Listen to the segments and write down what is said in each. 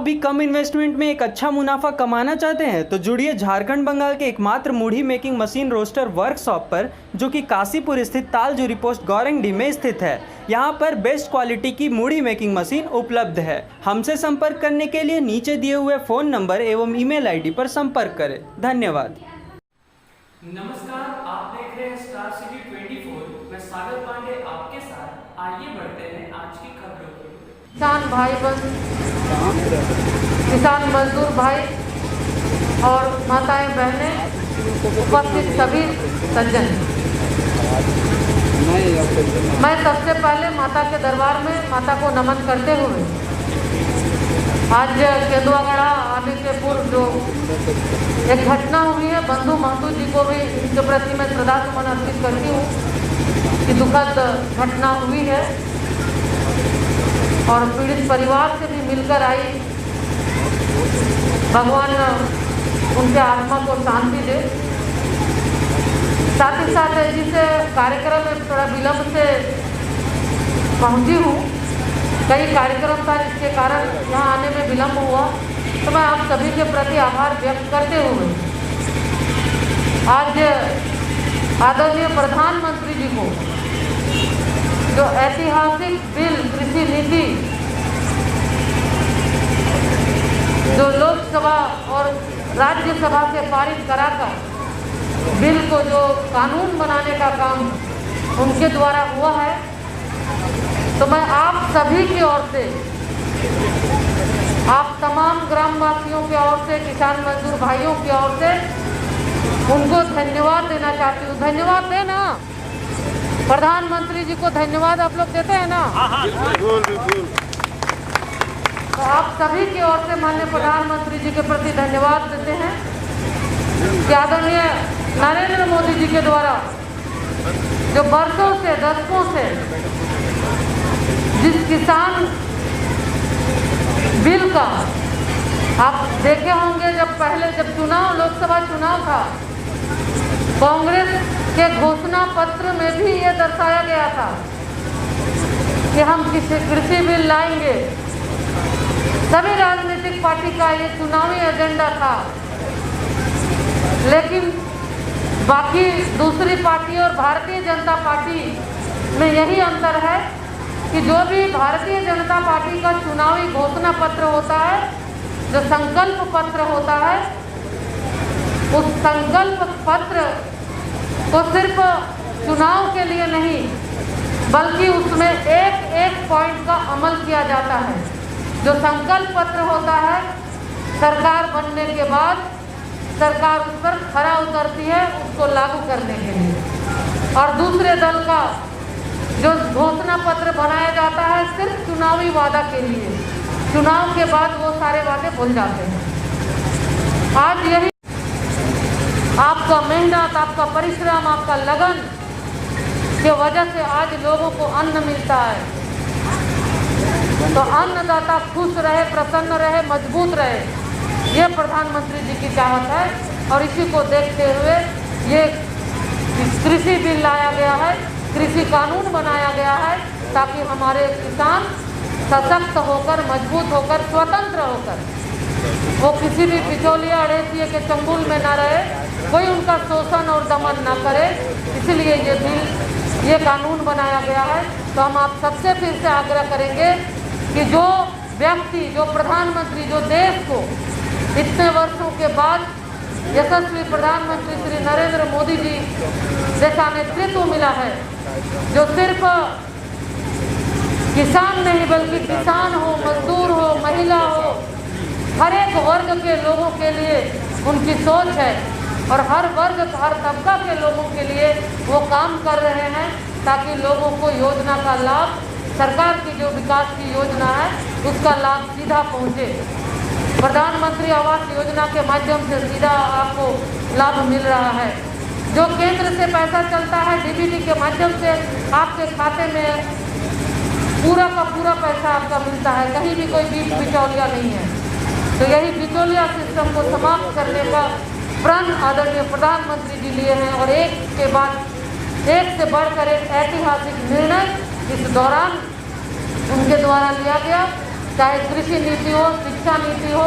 भी कम इन्वेस्टमेंट में एक अच्छा मुनाफा कमाना चाहते हैं तो जुड़िए झारखंड बंगाल के एकमात्र मूढ़ी मेकिंग मशीन रोस्टर वर्कशॉप पर, जो कि काशीपुर स्थित तालजुरी पोस्ट गौरंगडी में स्थित है। यहां पर बेस्ट क्वालिटी की मूढ़ी मेकिंग मशीन उपलब्ध है। हमसे संपर्क करने के लिए नीचे दिए हुए फ़ोन नंबर एवं ईमेल आईडी पर संपर्क करें। धन्यवाद। नमस्कार, आप देख रहे हैं स्टार सिटी 24। मैं सागर पांडे आपके साथ। आइए बढ़ते हैं आज की खबरों की। किसान भाई बहन, किसान मजदूर भाई और माताएं बहनें, उपस्थित सभी सज्जन, मैं सबसे पहले माता के दरबार में माता को नमन करते हुए आज केंदुआगढ़ा आने के पूर्व जो एक घटना हुई है, बंधु महतो जी को भी इनके प्रति मैं श्रद्धासुमन अर्पित करती हूँ कि दुखद घटना हुई है और पीड़ित परिवार से भी मिलकर आई। भगवान उनके आत्मा को शांति दे। साथ ही साथ जिसे कार्यक्रम में थोड़ा विलंब से पहुंची हूँ, कई कार्यक्रम था जिसके कारण यहाँ आने में विलंब हुआ, तो मैं आप सभी के प्रति आभार व्यक्त करते हुए आज आदरणीय प्रधानमंत्री जी को जो ऐतिहासिक बिल कृषि नीति जो लोकसभा और राज्यसभा से पारित कराकर बिल को जो कानून बनाने का काम उनके द्वारा हुआ है, तो मैं आप सभी की ओर से, आप तमाम ग्रामवासियों की ओर से, किसान मजदूर भाइयों की ओर से उनको धन्यवाद देना चाहती हूँ। धन्यवाद देना, प्रधानमंत्री जी को धन्यवाद आप लोग देते हैं ना? तो आप सभी की ओर से माननीय प्रधानमंत्री जी के प्रति धन्यवाद देते हैं कि आदरणीय नरेंद्र मोदी जी के द्वारा जो वर्षों से, दशकों से जिस किसान बिल का आप देखे होंगे, जब चुनाव, लोकसभा चुनाव था, कांग्रेस के घोषणा पत्र में भी ये दर्शाया गया था कि हम कृषि बिल लाएंगे। सभी राजनीतिक पार्टी का ये चुनावी एजेंडा था, लेकिन बाकी दूसरी पार्टी और भारतीय जनता पार्टी में यही अंतर है कि जो भी भारतीय जनता पार्टी का चुनावी घोषणा पत्र होता है, जो संकल्प पत्र होता है, उस संकल्प पत्र को सिर्फ चुनाव के लिए नहीं बल्कि उसमें एक एक पॉइंट का अमल किया जाता है। जो संकल्प पत्र होता है, सरकार बनने के बाद सरकार उस पर खरा उतरती है उसको लागू करने के लिए, और दूसरे दल का जो घोषणा पत्र बनाया जाता है सिर्फ चुनावी वादा के लिए, चुनाव के बाद वो सारे वादे भूल जाते हैं। आज यही आपका मेहनत, आपका परिश्रम, आपका लगन के वजह से आज लोगों को अन्न मिलता है। तो अन्नदाता खुश रहे, प्रसन्न रहे, मजबूत रहे, ये प्रधानमंत्री जी की चाहत है। और इसी को देखते हुए ये कृषि बिल लाया गया है, कृषि कानून बनाया गया है, ताकि हमारे किसान सशक्त होकर, मजबूत होकर, स्वतंत्र होकर वो किसी भी बिचौलिया अड़ेसिए के चंगुल में ना रहे, कोई उनका शोषण और दमन ना करे। इसलिए ये बिल, ये कानून बनाया गया है। तो हम आप सबसे फिर से आग्रह करेंगे कि जो व्यक्ति, जो प्रधानमंत्री, जो देश को इतने वर्षों के बाद यशस्वी प्रधानमंत्री श्री नरेंद्र मोदी जी जैसा नेतृत्व मिला है, जो सिर्फ किसान नहीं बल्कि किसान हो, मजदूर हो, महिला हो, हर एक वर्ग के लोगों के लिए उनकी सोच है और हर वर्ग, हर तबका के लोगों के लिए वो काम कर रहे हैं, ताकि लोगों को योजना का लाभ, सरकार की जो विकास की योजना है उसका लाभ सीधा पहुंचे। प्रधानमंत्री आवास योजना के माध्यम से सीधा आपको लाभ मिल रहा है। जो केंद्र से पैसा चलता है डीबीटी के माध्यम से आपके खाते में पूरा का पूरा पैसा आपका मिलता है, कहीं भी कोई बीच बिचौलिया नहीं है। तो यही बिचौलिया सिस्टम को समाप्त करने का प्रण आदरणीय प्रधानमंत्री जी लिए हैं और एक के बाद एक से बढ़कर एक ऐतिहासिक निर्णय इस दौरान उनके द्वारा लिया गया। चाहे कृषि नीति हो, शिक्षा नीति हो,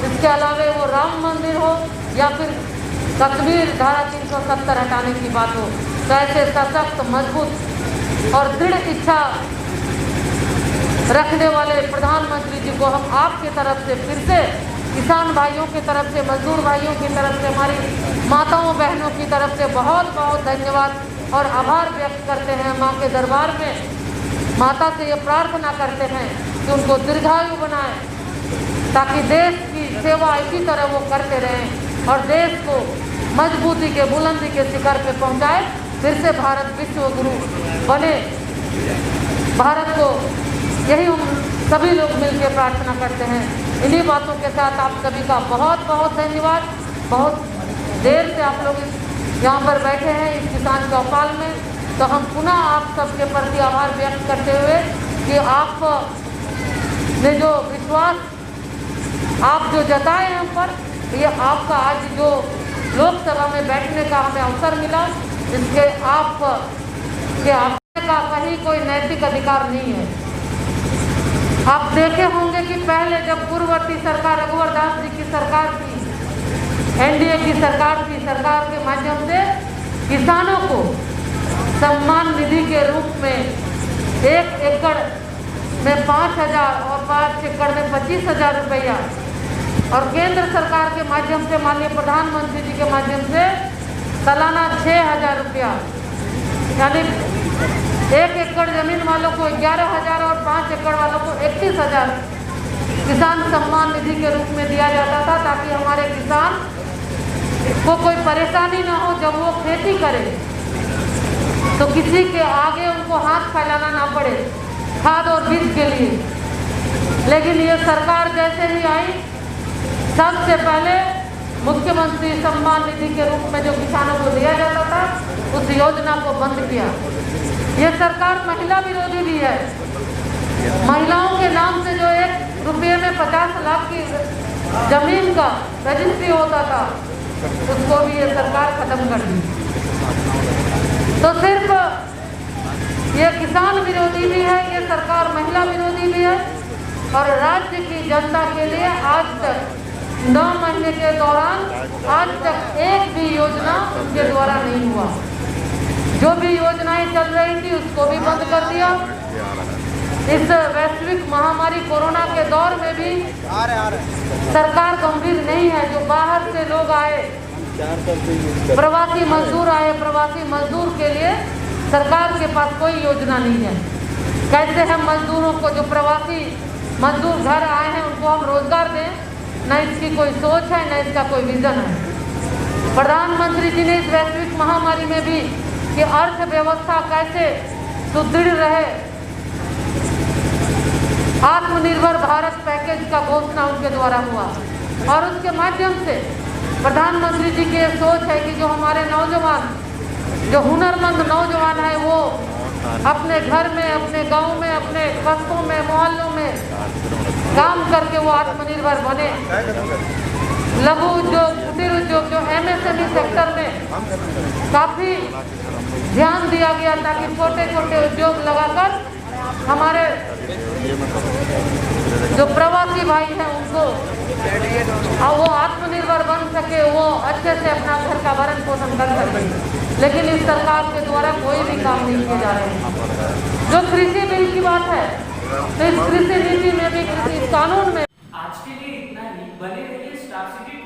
इसके अलावा वो राम मंदिर हो या फिर कश्मीर धारा 370 हटाने की बात हो, तो ऐसे सशक्त, मजबूत और दृढ़ इच्छा रखने वाले प्रधानमंत्री जी को हम आपकी तरफ से फिर से, किसान भाइयों की तरफ से, मजदूर भाइयों की तरफ से, हमारी माताओं बहनों की तरफ से बहुत बहुत धन्यवाद और आभार व्यक्त करते हैं। माँ के दरबार में माता से ये प्रार्थना करते हैं कि उनको दीर्घायु बनाए, ताकि देश की सेवा इसी तरह वो करते रहें और देश को मजबूती के, बुलंदी के शिखर पे पहुंचाए। फिर से भारत विश्व गुरु बने, भारत को यही हम सभी लोग मिलकर प्रार्थना करते हैं। इन्हीं बातों के साथ आप सभी का बहुत बहुत धन्यवाद। बहुत देर से आप लोग यहाँ पर बैठे हैं इस किसान चौपाल में, तो हम पुनः आप सबके प्रति आभार व्यक्त करते हुए कि आप ने जो विश्वास आप जो जताए हैं हम पर, ये आपका आज जो लोकसभा में बैठने का हमें अवसर मिला, इसके आप के आपने का कहीं कोई नैतिक अधिकार नहीं है। आप देखे होंगे कि पहले जब पूर्ववर्ती सरकार रघुवर दास जी की सरकार थी, एनडीए की सरकार थी, सरकार के माध्यम से किसानों को सम्मान निधि के रूप में 1 एकड़ में 5,000 और 5 एकड़ में 25,000 रुपया, और केंद्र सरकार के माध्यम से माननीय प्रधानमंत्री जी के माध्यम से सालाना 6,000 रुपया, यानी 1 एकड़ जमीन वालों को 11,000 और 5 एकड़ वालों को 31,000 किसान सम्मान निधि के रूप में दिया जाता था, ताकि हमारे किसान को कोई परेशानी ना हो जब वो खेती करे, तो किसी के आगे उनको हाथ फैलाना ना पड़े खाद और बीज के लिए। लेकिन ये सरकार जैसे ही आई, सबसे पहले मुख्यमंत्री सम्मान निधि के रूप में जो किसानों को दिया जाता था, उस योजना को बंद किया। ये सरकार महिला विरोधी भी है। महिलाओं के नाम से जो 1 रुपये में 50 लाख की जमीन का रजिस्ट्री होता था, उसको भी ये सरकार खत्म कर दी। तो सिर्फ ये किसान विरोधी भी है, ये सरकार महिला विरोधी भी है, और राज्य की जनता के लिए आज तक 9 महीने के दौरान आज तक एक भी योजना उनके द्वारा नहीं हुआ। जो भी योजनाएं चल रही थी उसको भी बंद कर दिया। इस वैश्विक महामारी कोरोना के दौर में भी सरकार गंभीर नहीं है। जो बाहर से लोग आए, प्रवासी मजदूर आए, प्रवासी मजदूर के लिए सरकार के पास कोई योजना नहीं है। कैसे हम मजदूरों को, जो प्रवासी मजदूर घर आए हैं, उनको हम रोजगार दें, न इसकी कोई सोच है, न इसका कोई विजन है। प्रधानमंत्री जी ने इस वैश्विक महामारी में भी कि अर्थव्यवस्था कैसे सुदृढ़ रहे, आत्मनिर्भर भारत पैकेज का घोषणा उनके द्वारा हुआ, और उसके माध्यम से प्रधानमंत्री जी की ये सोच है कि जो हमारे नौजवान, जो हुनरमंद नौजवान है, वो अपने घर में, अपने गांव में, अपने कस्बों में, मोहल्लों में काम करके वो आत्मनिर्भर बने। लघु उद्योग, कुटीर उद्योग, जो MSME सेक्टर में काफ़ी ध्यान दिया गया, ताकि छोटे छोटे उद्योग लगाकर हमारे जो प्रवासी भाई हैं उनको वो आत्मनिर्भर बन सके, वो अच्छे से अपना घर का भरण पोषण कर सके। लेकिन इस सरकार के द्वारा कोई भी काम नहीं किए जा रहे हैं। जो कृषि बिल की बात है, तो इस कृषि नीति में भी, कृषि कानून में आज के लिए इतना ही। बने रहिए स्टार सिटी